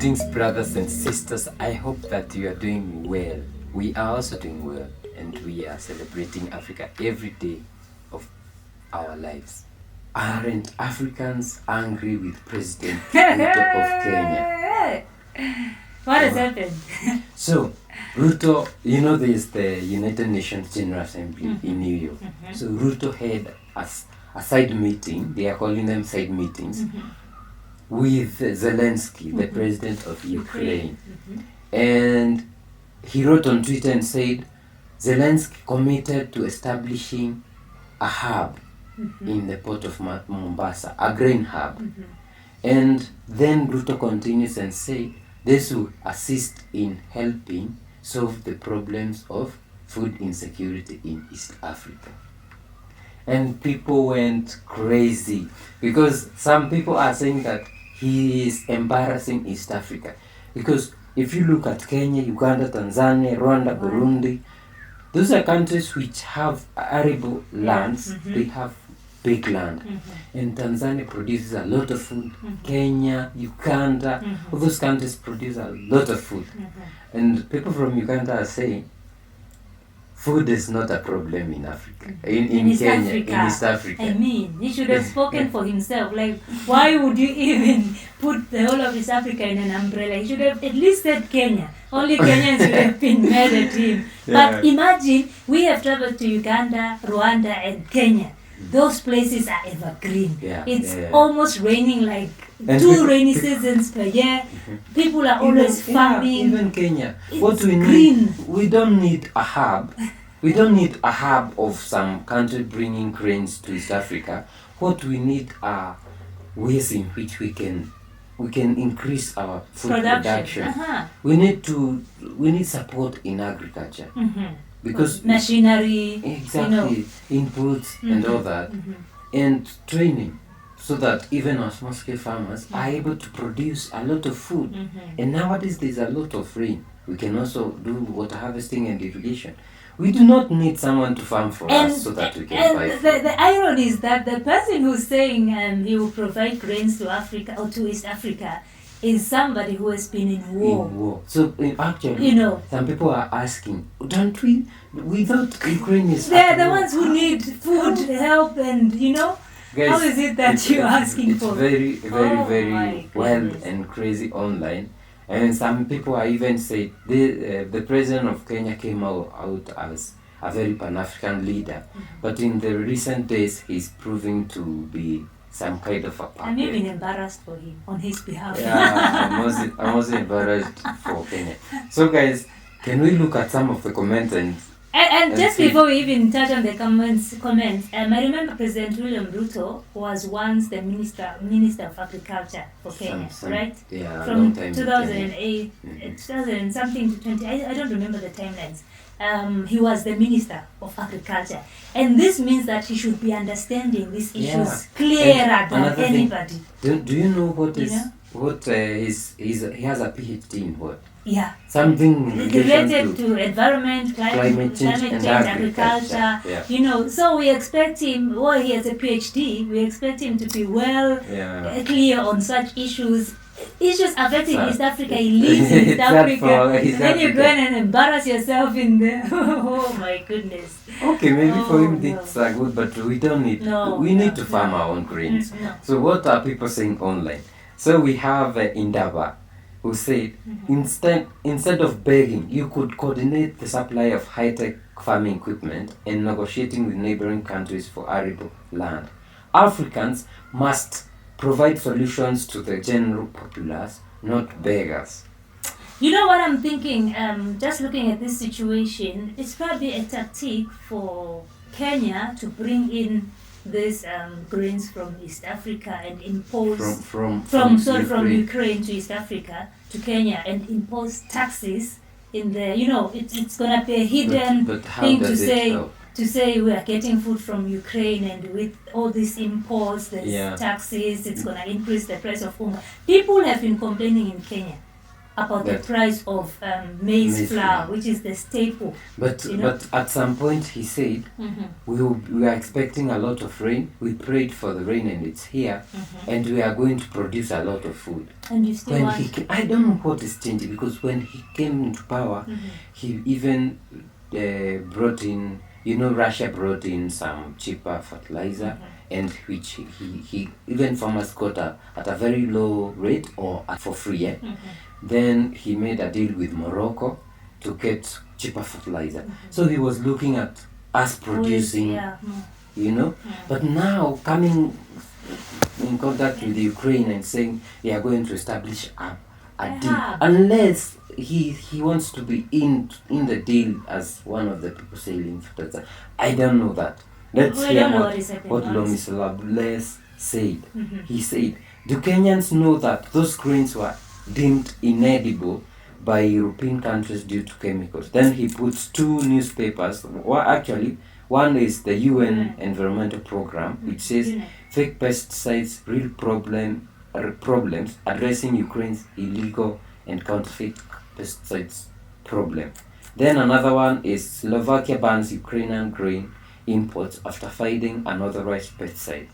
Greetings, brothers and sisters. I hope that you are doing well. We are also doing well, and we are celebrating Africa every day of our lives. Aren't Africans angry with President Ruto of Kenya? What has happened? So, Ruto, there's the United Nations General Assembly in New York. So, Ruto had a side meeting, they are calling them side meetings, with Zelensky, the president of Ukraine. And he wrote on Twitter and said, Zelensky committed to establishing a hub in the port of Mombasa, a grain hub. And then Ruto continues and said, this will assist in helping solve the problems of food insecurity in East Africa. And people went crazy because some people are saying that he is embarrassing East Africa. Because if you look at Kenya, Uganda, Tanzania, Rwanda, Burundi, those are countries which have arable lands. They have big land. And Tanzania produces a lot of food. Kenya, Uganda, all those countries produce a lot of food. And people from Uganda are saying, food is not a problem in Africa, in Kenya, Africa. in East Africa. I mean, he should have spoken for himself. Like, why would you even put the whole of East Africa in an umbrella? He should have at least said Kenya. Only Kenyans would have been mad at him. But imagine, we have traveled to Uganda, Rwanda, and Kenya. Those places are evergreen. It's almost raining like and 2 rainy seasons per year. People are always farming. Even Kenya. It's what we green. need, we don't need a hub. We don't need a hub of some country bringing grains to East Africa. What we need are ways in which we can increase our food production. We need support in agriculture. Because machinery, exactly, inputs and all that, and training, so that even our small scale farmers are able to produce a lot of food. And nowadays there's a lot of rain. We can also do water harvesting and irrigation. We do not need someone to farm for us so that we can buy food. The irony is that the person who's saying he will provide grains to Africa or to East Africa is somebody who has been in war. So actually, some people are asking, don't we? Without Ukrainians, they're the ones who need food, help, and guys, how is it that you're asking for? It's very wild and crazy online. And some people are even saying the president of Kenya came out as a very Pan-African leader, but in the recent days he's proving to be some kind of a puppet. I'm even embarrassed for him on his behalf. I'm also embarrassed for Kenya. So guys, can we look at some of the comments and just before we even touch on the comments, I remember President William Ruto was once the Minister of Agriculture for Kenya, right? Yeah, from 2008, 2000 something to 20. I don't remember the timelines. He was the Minister of Agriculture, and this means that he should be understanding these issues clearer than anybody. Do you know what is what he has a PhD in what? Yeah. Something related to environment, climate change, agriculture. So we expect him, he has a PhD, we expect him to be clear on such issues affecting East Africa. He lives in East Africa. Then you go and embarrass yourself in there. Oh my goodness. Okay, maybe for him it's good, but we don't need. We need to farm our own grains. So what are people saying online? So we have Indaba, who said, instead of begging, you could coordinate the supply of high-tech farming equipment and negotiating with neighboring countries for arable land. Africans must provide solutions to the general populace, not beggars. You know what I'm thinking? Just looking at this situation, it's probably a tactic for Kenya to bring in these grains from East Africa and impose from Ukraine to East Africa to Kenya and impose taxes in the it's gonna be a hidden thing to say we are getting food from Ukraine, and with all these imports, there's taxes, it's gonna increase the price of unga. People have been complaining in Kenya about the That- price of maize Maize flour, flour. which is the staple. But You know? but at some point he said Mm-hmm. we are expecting a lot of rain. We prayed for the rain and it's here, Mm-hmm. and we are going to produce a lot of food. And you still When want. he came, I don't know what is changing, because when he came into power, Mhm. he even brought in, Russia brought in some cheaper fertilizer, and which he even farmers got at a very low rate or for free. Then he made a deal with Morocco to get cheaper fertilizer. So he was looking at us producing, Yeah. Mm. But now coming in contact with Ukraine and saying they are going to establish a deal, Yeah. unless he wants to be in the deal as one of the people selling fertilizer. I don't know that. Let's We hear don't know what what is happening, what honestly. Lomis said. Mhm. He said, do Kenyans know that those grains were deemed inedible by European countries due to chemicals? Then he puts two newspapers. Well, actually, one is the UN Environmental Program, which says UNEP. fake pesticides, real problems, addressing Ukraine's illegal and counterfeit pesticides problem. Then another one is Slovakia bans Ukrainian grain imports after finding unauthorized pesticide.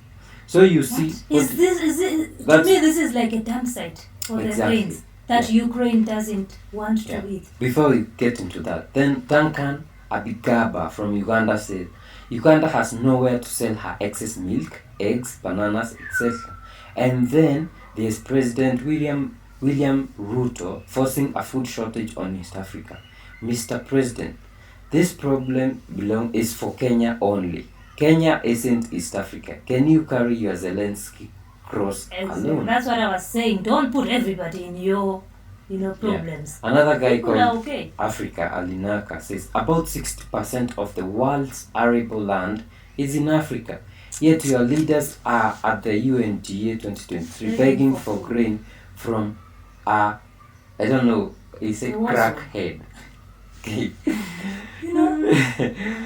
So you see, Is it to That's- me this is like a dump site for the Exactly. grains that Ukraine doesn't want Yeah. to eat. Before we get into that, then Duncan Abigaba from Uganda said, Uganda has nowhere to sell her excess milk, eggs, bananas, etc. And then there's President William Ruto forcing a food shortage on East Africa. Mr. President, this problem is for Kenya only. Kenya isn't East Africa. Can you carry your Zelensky cross alone? That's what I was saying. Don't put everybody in your problems. Another guy People are called okay. Africa Alinaka says about 60% of the world's arable land is in Africa. Yet your leaders are at the UNGA 2023 begging for grain from I don't know, it's a crackhead. Okay.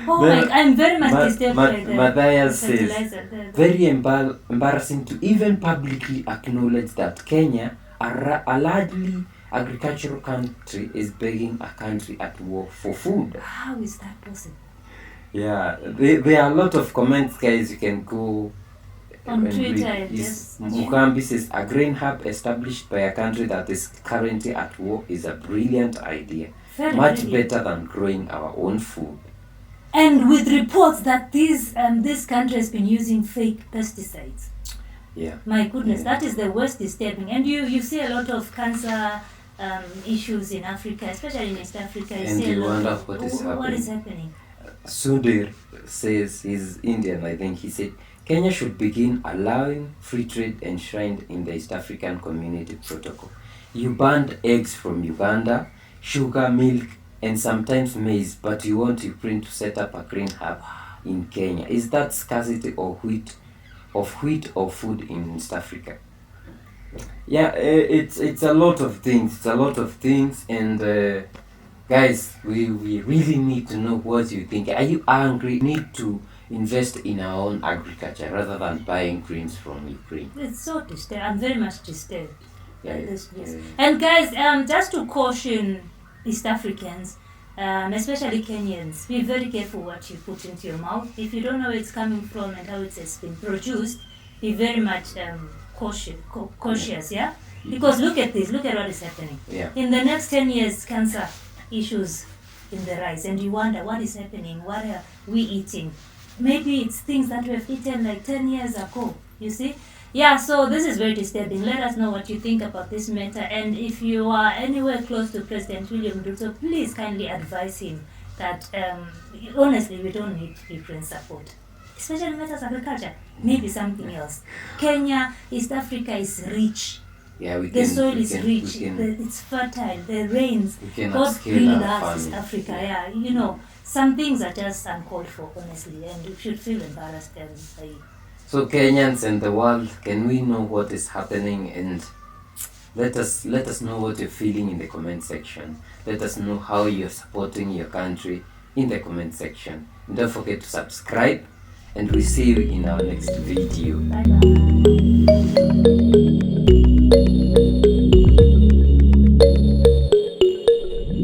Oh my! I'm very much disturbed by the Matthias says, fertilizer. very embarrassing to even publicly acknowledge that Kenya, a largely agricultural country, is begging a country at war for food. How is that possible? Yeah, there are a lot of comments, guys. You can go On and Twitter read. and just Mukambi says, a grain hub established by a country that is currently at war is a brilliant idea. Very Much brilliant. better than growing our own food. And with reports that this country has been using fake pesticides. Yeah. My goodness, Yeah. that is the worst disturbing. And you see a lot of cancer issues in Africa, especially in East Africa. And see a you lot wonder of, what is what is happening. happening. Sudhir says, he's Indian, I think. He said, Kenya should begin allowing free trade enshrined in the East African Community Protocol. You banned eggs from Uganda, sugar, milk, and sometimes maize, but you want Ukraine to set up a grain hub in Kenya. Is that scarcity of wheat or food in East Africa? Yeah, it's a lot of things. It's a lot of things, and guys, we really need to know what you think. Are you angry? We need to invest in our own agriculture rather than buying grains from Ukraine. It's so disturbing. I'm very much disturbed by Yeah, this. Yes. yeah. And guys, just to caution East Africans, especially Kenyans, be very careful what you put into your mouth. If you don't know where it's coming from and how it has been produced, be very much cautious, yeah? Because look at this, look at what is happening. Yeah. In the next 10 years, cancer issues in the rise, and you wonder what is happening, what are we eating? Maybe it's things that we have eaten like 10 years ago, you see? Yeah, so this is very disturbing. Let us know what you think about this matter, and if you are anywhere close to President William Ruto, please kindly advise him that honestly, we don't need Ukraine support. Especially matters agriculture, maybe something else. Kenya, East Africa is rich. Yeah, The soil is rich, it's fertile, the rains. we can God upscale really our loves East farming. Africa, yeah. Some things are just uncalled for, honestly, and you should feel embarrassed and So Kenyans and the world, can we know what is happening? And let us know what you're feeling in the comment section. Let us know how you're supporting your country in the comment section. And don't forget to subscribe, and we'll see you in our next video. bye-bye.